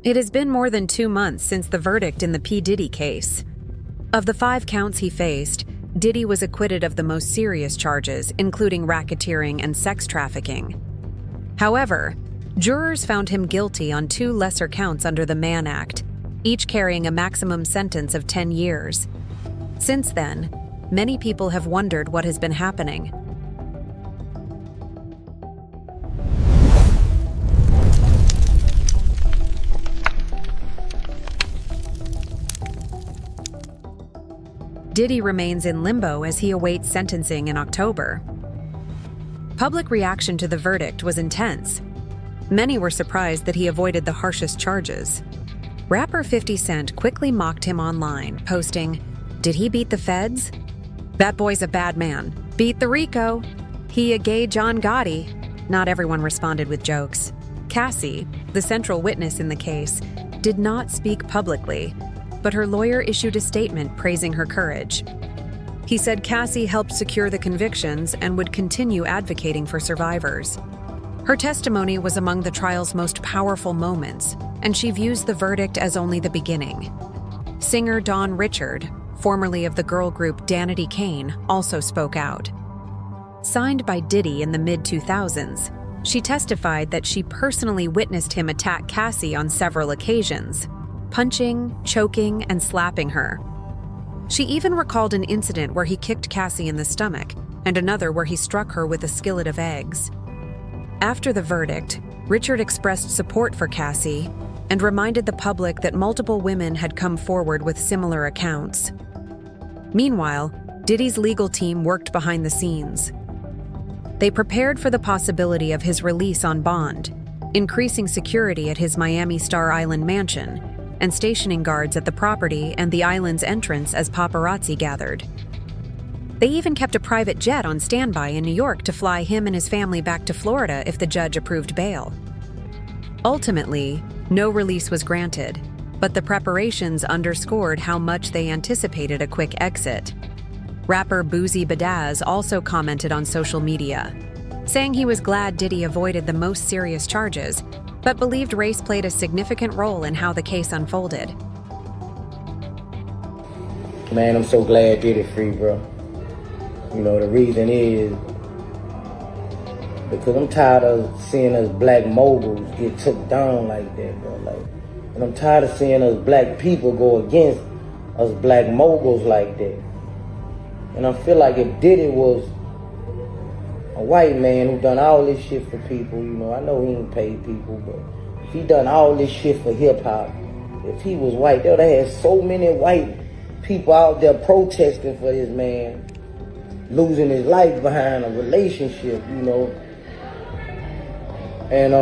It has been more than 2 months since the verdict in the P. Diddy case. Of the 5 counts he faced, Diddy was acquitted of the most serious charges, including racketeering and sex trafficking. However, jurors found him guilty on 2 lesser counts under the Mann Act, each carrying a maximum sentence of 10 years. Since then, many people have wondered what has been happening. Diddy remains in limbo as he awaits sentencing in October. Public reaction to the verdict was intense. Many were surprised that he avoided the harshest charges. Rapper 50 Cent quickly mocked him online, posting, "Did he beat the feds? That boy's a bad man. Beat the Rico. He a gay John Gotti." Not everyone responded with jokes. Cassie, the central witness in the case, did not speak publicly, but her lawyer issued a statement praising her courage. He said Cassie helped secure the convictions and would continue advocating for survivors. Her testimony was among the trial's most powerful moments, and she views the verdict as only the beginning. Singer Dawn Richard, formerly of the girl group Danity Kane, also spoke out. Signed by Diddy in the mid-2000s, she testified that she personally witnessed him attack Cassie on several occasions, punching, choking, and slapping her. She even recalled an incident where he kicked Cassie in the stomach and another where he struck her with a skillet of eggs. After the verdict, Richard expressed support for Cassie and reminded the public that multiple women had come forward with similar accounts. Meanwhile, Diddy's legal team worked behind the scenes. They prepared for the possibility of his release on bond, increasing security at his Miami Star Island mansion and stationing guards at the property and the island's entrance as paparazzi gathered. They even kept a private jet on standby in New York to fly him and his family back to Florida if the judge approved bail. Ultimately, no release was granted, but the preparations underscored how much they anticipated a quick exit. Rapper Boosie Badazz also commented on social media, saying he was glad Diddy avoided the most serious charges, but believed race played a significant role in how the case unfolded. Man, I'm so glad Diddy free, bro. You know, the reason is because I'm tired of seeing us black moguls get took down like that, bro. And I'm tired of seeing us black people go against us black moguls like that. And I feel like if Diddy was a white man who done all this shit for people, you know, I know he ain't paid people, but if he done all this shit for hip-hop, if he was white, they would have had so many white people out there protesting for this man losing his life behind a relationship, you know. And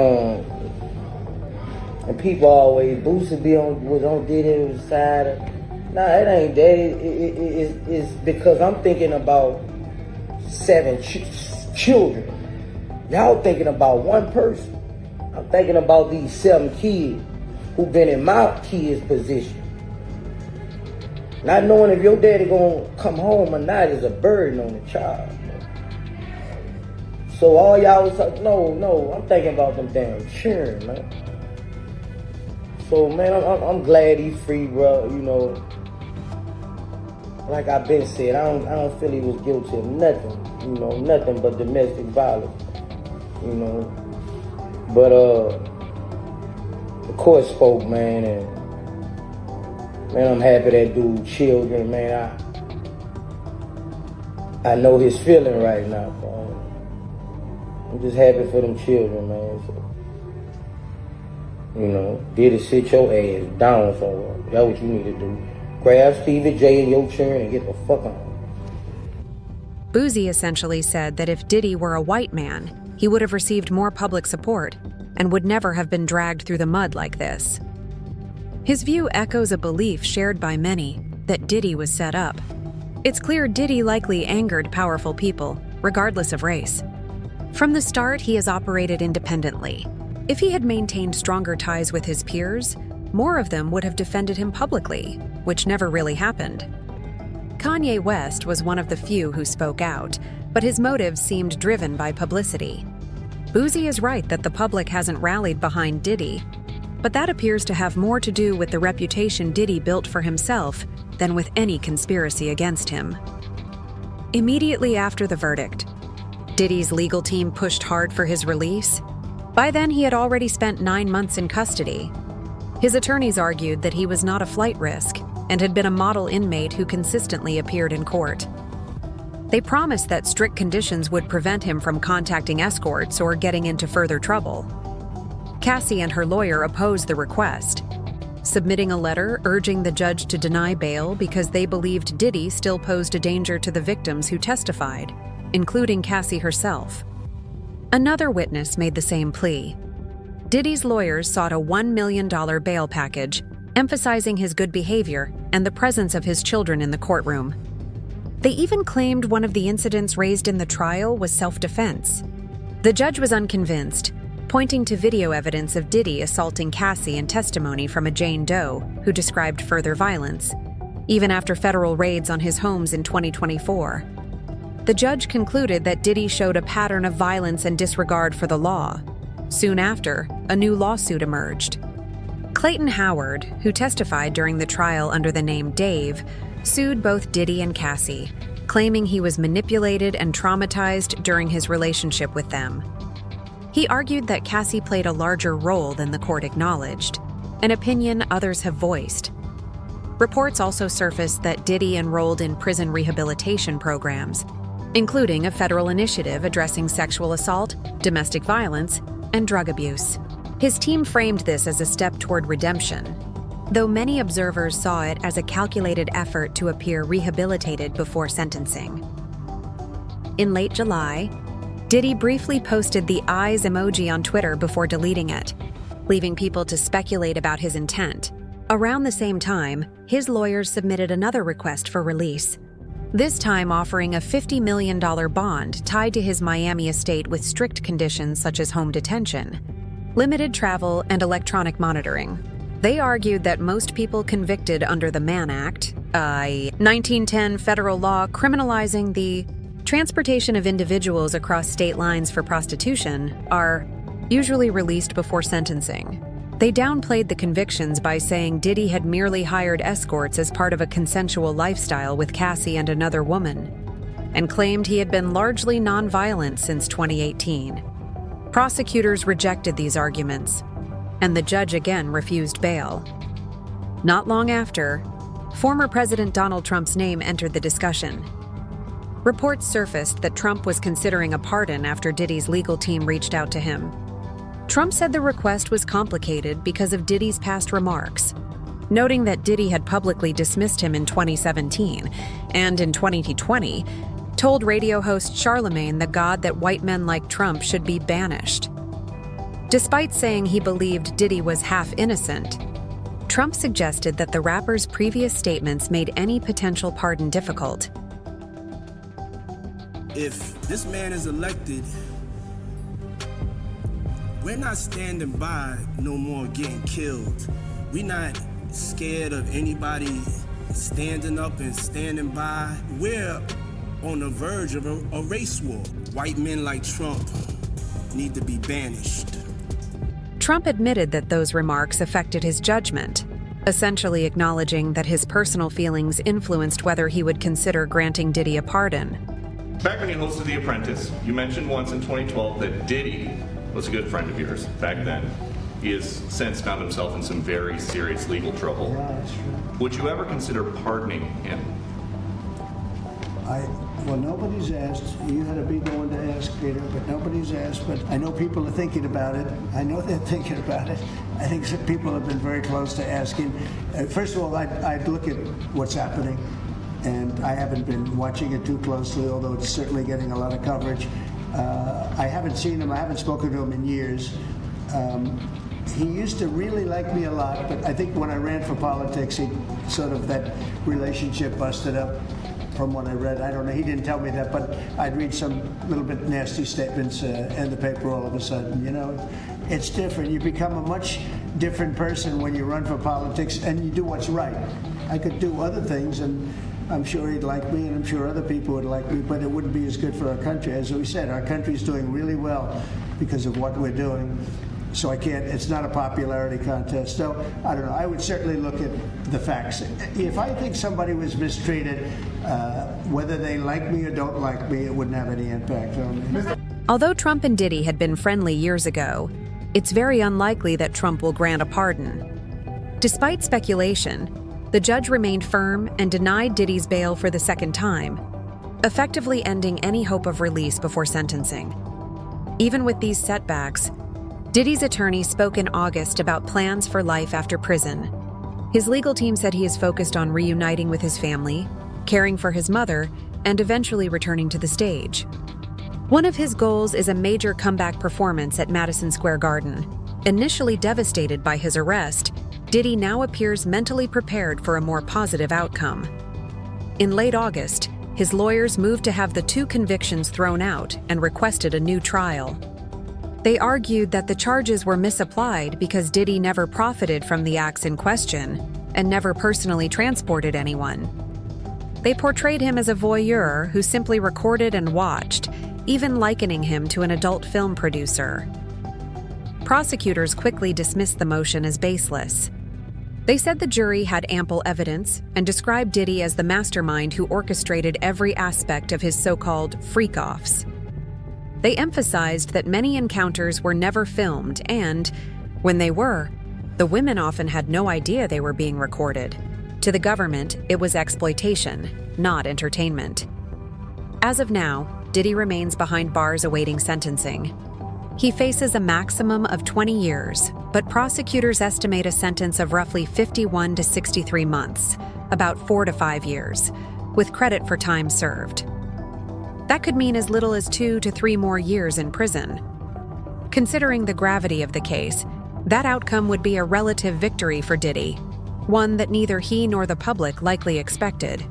people always, Boosie was on Diddy's side. Nah, it ain't that. It's because I'm thinking about 7 children. Y'all thinking about one person. I'm thinking about these 7 kids who've been in my kids' position. Not knowing if your daddy gonna come home or not is a burden on the child. So all y'all was like, no, I'm thinking about them damn children, man. So man, I'm glad he's free, bro. You know, like I've been said, I don't feel he was guilty of nothing. You know, nothing but domestic violence. You know, but the court spoke, man, and man, I'm happy that dude children, man. I know his feeling right now, bro. I'm just happy for them children, man. So, you know, Diddy, sit your ass down somewhere. That's what you need to do. Grab Stevie J and your children and get the fuck on. Boosie essentially said that if Diddy were a white man, he would have received more public support and would never have been dragged through the mud like this. His view echoes a belief shared by many that Diddy was set up. It's clear Diddy likely angered powerful people, regardless of race. From the start, he has operated independently. If he had maintained stronger ties with his peers, more of them would have defended him publicly, which never really happened. Kanye West was one of the few who spoke out, but his motives seemed driven by publicity. Boosie is right that the public hasn't rallied behind Diddy. But that appears to have more to do with the reputation Diddy built for himself than with any conspiracy against him. Immediately after the verdict, Diddy's legal team pushed hard for his release. By then, he had already spent 9 months in custody. His attorneys argued that he was not a flight risk and had been a model inmate who consistently appeared in court. They promised that strict conditions would prevent him from contacting escorts or getting into further trouble. Cassie and her lawyer opposed the request, submitting a letter urging the judge to deny bail because they believed Diddy still posed a danger to the victims who testified, including Cassie herself. Another witness made the same plea. Diddy's lawyers sought a $1 million bail package, emphasizing his good behavior and the presence of his children in the courtroom. They even claimed one of the incidents raised in the trial was self-defense. The judge was unconvinced, pointing to video evidence of Diddy assaulting Cassie and testimony from a Jane Doe who described further violence, even after federal raids on his homes in 2024. The judge concluded that Diddy showed a pattern of violence and disregard for the law. Soon after, a new lawsuit emerged. Clayton Howard, who testified during the trial under the name Dave, sued both Diddy and Cassie, claiming he was manipulated and traumatized during his relationship with them. He argued that Cassie played a larger role than the court acknowledged, an opinion others have voiced. Reports also surfaced that Diddy enrolled in prison rehabilitation programs, including a federal initiative addressing sexual assault, domestic violence, and drug abuse. His team framed this as a step toward redemption, though many observers saw it as a calculated effort to appear rehabilitated before sentencing. In late July, Diddy briefly posted the eyes emoji on Twitter before deleting it, leaving people to speculate about his intent. Around the same time, his lawyers submitted another request for release, this time offering a $50 million bond tied to his Miami estate with strict conditions such as home detention, limited travel, and electronic monitoring. They argued that most people convicted under the Mann Act, a 1910 federal law criminalizing the transportation of individuals across state lines for prostitution, are usually released before sentencing. They downplayed the convictions by saying Diddy had merely hired escorts as part of a consensual lifestyle with Cassie and another woman, and claimed he had been largely nonviolent since 2018. Prosecutors rejected these arguments, and the judge again refused bail. Not long after, former President Donald Trump's name entered the discussion. Reports surfaced that Trump was considering a pardon after Diddy's legal team reached out to him. Trump said the request was complicated because of Diddy's past remarks, noting that Diddy had publicly dismissed him in 2017 and in 2020 told radio host Charlemagne the God that white men like Trump should be banished. Despite saying he believed Diddy was half innocent, Trump suggested that the rapper's previous statements made any potential pardon difficult. If this man is elected, we're not standing by no more getting killed. We're not scared of anybody standing up and standing by. We're on the verge of a race war. White men like Trump need to be banished. Trump admitted that those remarks affected his judgment, essentially acknowledging that his personal feelings influenced whether he would consider granting Diddy a pardon. Back when you hosted The Apprentice, you mentioned once in 2012 that Diddy was a good friend of yours back then. He has since found himself in some very serious legal trouble. Yeah, that's true. Would you ever consider pardoning him? Well, nobody's asked. You had to be the one to ask, Peter, but nobody's asked. But I know people are thinking about it. I know they're thinking about it. I think some people have been very close to asking. First of all, I'd look at what's happening, and I haven't been watching it too closely, although it's certainly getting a lot of coverage. I haven't seen him. I haven't spoken to him in years. He used to really like me a lot, but I think when I ran for politics, he sort of, that relationship busted up from what I read. I don't know, he didn't tell me that, but I'd read some little bit nasty statements in the paper all of a sudden. You know, it's different. You become a much different person when you run for politics and you do what's right. I could do other things, and I'm sure he'd like me, and I'm sure other people would like me, but it wouldn't be as good for our country. As we said, our country's doing really well because of what we're doing. So I can't, it's not a popularity contest. So I don't know, I would certainly look at the facts. If I think somebody was mistreated, whether they like me or don't like me, it wouldn't have any impact on me. Although Trump and Diddy had been friendly years ago, it's very unlikely that Trump will grant a pardon. Despite speculation, the judge remained firm and denied Diddy's bail for the second time, effectively ending any hope of release before sentencing. Even with these setbacks, Diddy's attorney spoke in August about plans for life after prison. His legal team said he is focused on reuniting with his family, caring for his mother, and eventually returning to the stage. One of his goals is a major comeback performance at Madison Square Garden. Initially devastated by his arrest, Diddy now appears mentally prepared for a more positive outcome. In late August, his lawyers moved to have the 2 convictions thrown out and requested a new trial. They argued that the charges were misapplied because Diddy never profited from the acts in question and never personally transported anyone. They portrayed him as a voyeur who simply recorded and watched, even likening him to an adult film producer. Prosecutors quickly dismissed the motion as baseless. They said the jury had ample evidence and described Diddy as the mastermind who orchestrated every aspect of his so-called freak-offs. They emphasized that many encounters were never filmed and, when they were, the women often had no idea they were being recorded. To the government, it was exploitation, not entertainment. As of now, Diddy remains behind bars awaiting sentencing. He faces a maximum of 20 years, but prosecutors estimate a sentence of roughly 51 to 63 months, about 4 to 5 years, with credit for time served. That could mean as little as 2 to 3 more years in prison. Considering the gravity of the case, that outcome would be a relative victory for Diddy, one that neither he nor the public likely expected.